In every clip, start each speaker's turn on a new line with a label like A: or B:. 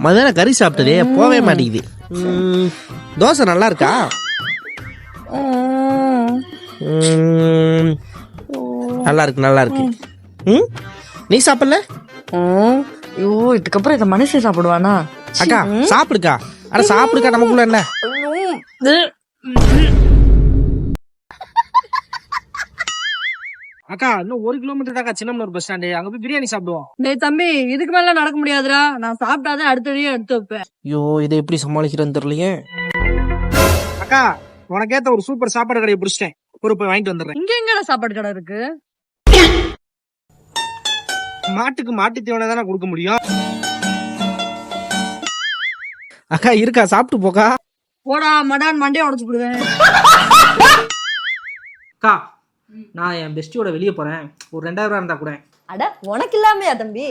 A: மதியான கறி சாப்பிட்டதே போவே மாட்டேங்குது. தோசை நல்லா இருக்கா? நல்லா இருக்கு நல்லா இருக்கு. நீ சாப்பிடல?
B: ஐயோ, இதுக்கப்புறம் இதை மனுஷன் சாப்பிடுவானா?
A: அக்கா சாப்பிடுக்கா. அட சாப்பிடுக்கா, நமக்குள்ள என்ன? அக்கா இன்னும் 1 கிலோமீட்டர் தாக்கா சின்னமனூர் பஸ் ஸ்டாண்டு. அங்க போய் பிரியாணி சாப்பிடுவோம்.
B: டேய் தம்பி, இதுக்கு மேல நடக்க முடியாதுடா. நான் சாப்பிட்டாதான் அடுத்ததையும் எடுத்து வைப்பேன்.
A: ஐயோ, இதை எப்படி சமாளிக்கிறேன்னு தெரியலையே. அக்கா உனக்கேத்த ஒரு சூப்பர் சாப்பாடு கடையை பிடிச்சிட்டேன். போய் வாங்கிட்டு வந்துடுறேன்.
B: இங்க எங்கடா சாப்பாடு கடை இருக்கு?
A: மாட்டுக்கு மாட்டு தீவனை தானே கொடுக்க முடியும். அக்கா இருக்கா, சாப்பிட்டு போக்கா.
B: போடா மடான் மண்டையை உடச்சு விடுவேன்.
A: அக்கா நான் என் பெஸ்டியோட வெளியே போறேன். ஒரு 2000 ரூபா இருந்தா கூட.
B: அட உனக்கு இல்லாமையா தம்பி?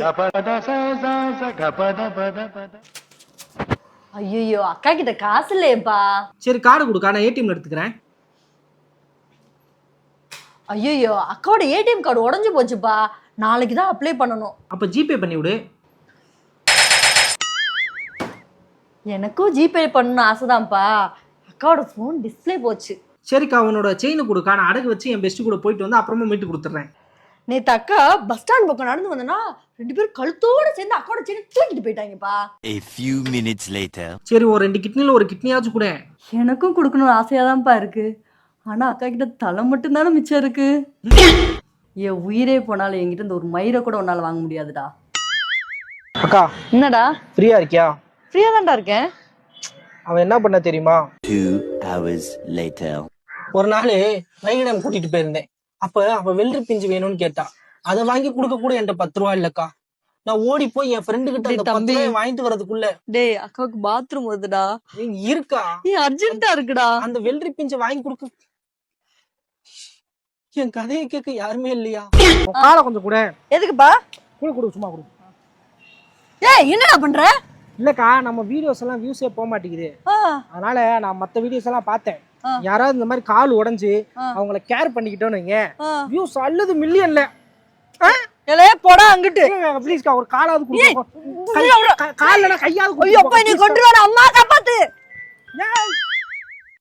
B: ஐயோ, அக்கா கிட்ட காசு இல்லையேப்பா.
A: சரி கார்டு கொடுக்கா, நான் ஏடிஎம்ல எடுத்துக்கிறேன்.
B: ஐயோ, அக்காவோட ஏடிஎம் கார்டு உடஞ்சு போச்சுப்பா. நாளைக்கு தான் அப்ளை பண்ணணும்.
A: அப்ப ஜிபே பண்ணி விடு.
B: எனக்கும் ஜிபே பண்ணணும் ஆசைதான்ப்பா. அக்காவோட போன் டிஸ்பிளே போச்சு.
A: சரிக்கா உன்னோட செயின் கொடுக்கா, நான் அடகு வச்சு என் பெஸ்ட் கூட போயிட்டு வந்து அப்புறமா மீட்டு கொடுத்துட்றேன்.
B: நேத்து அக்கா பஸ் ஸ்டாண்ட் பக்கம் நடந்து வந்தனா 2 பேரும் கழுத்தோட சேர்ந்து அக்காவோட செயின் தூக்கிட்டு போயிட்டாங்கப்பா.
C: A few minutes later.
A: சரி ஒரு 2 கிட்னில ஒரு கிட்னியாச்சும் கூட.
B: எனக்கும் கொடுக்கணும் ஆசையாதான்ப்பா இருக்கு. ஆனா அக்கா கிட்ட தலை மட்டும் தானே மிச்சம் இருக்கு. என் உயிரே போனாலும் என்கிட்ட இந்த ஒரு மயிரை கூட உன்னால வாங்க முடியாதுடா.
A: அக்கா
B: என்னடா
A: ஃப்ரீயா இருக்கியா?
B: ஃப்ரீயா தான்டா இருக்கேன்.
A: அவன் என்ன பண்ண தெரியுமா?
C: 2 hours later.
A: ஒரு நாள் வைகடம் கூட்டிட்டு போயிருந்தேன். அப்ப அவ வெள்ளரி பிஞ்சு வேணும்னு கேட்டா. அதை வாங்கி கொடுக்க கூட என்கிட்ட 10 ரூபா இல்லக்கா. நான் ஓடி போய் என் ஃப்ரெண்டு கிட்ட அந்த 10 ரூபாய் வாங்கிட்டு வரதுக்குள்ள
B: டேய் அக்காவுக்கு பாத்ரூம் வருதுடா.
A: இருக்கா?
B: அர்ஜென்ட்டா இருக்குடா.
A: அந்த வெள்ளரி பிஞ்சை வாங்கி கொடுக்க என் கதையை கேட்க யாருமே இல்லையா? காலை கொஞ்சம் கூட.
B: எதுக்குப்பா?
A: கொடு சும்மா கொடு.
B: ஏய் என்னடா பண்ற?
A: இல்லக்கா நம்ம வீடியோஸ் எல்லாம் வியூஸே போக மாட்டேங்குது. அதனால நான் மத்த வீடியோஸ் எல்லாம் பார்த்தேன். யாராவது இந்த மாதிரி கால் உடைஞ்சு அவங்கள கேர் பண்ணிக்கிட்டோன்னு வைங்க, வியூஸ் அல்லது மில்லியன்ல.
B: ஏலே போடா அங்கிட்டு.
A: ப்ளீஸ்க்கா ஒரு காலாவது கொடுங்க. கால்ல கையாவது.
B: ஐயோ அப்பா நீ கொண்டு வர, அம்மா காப்பாத்து.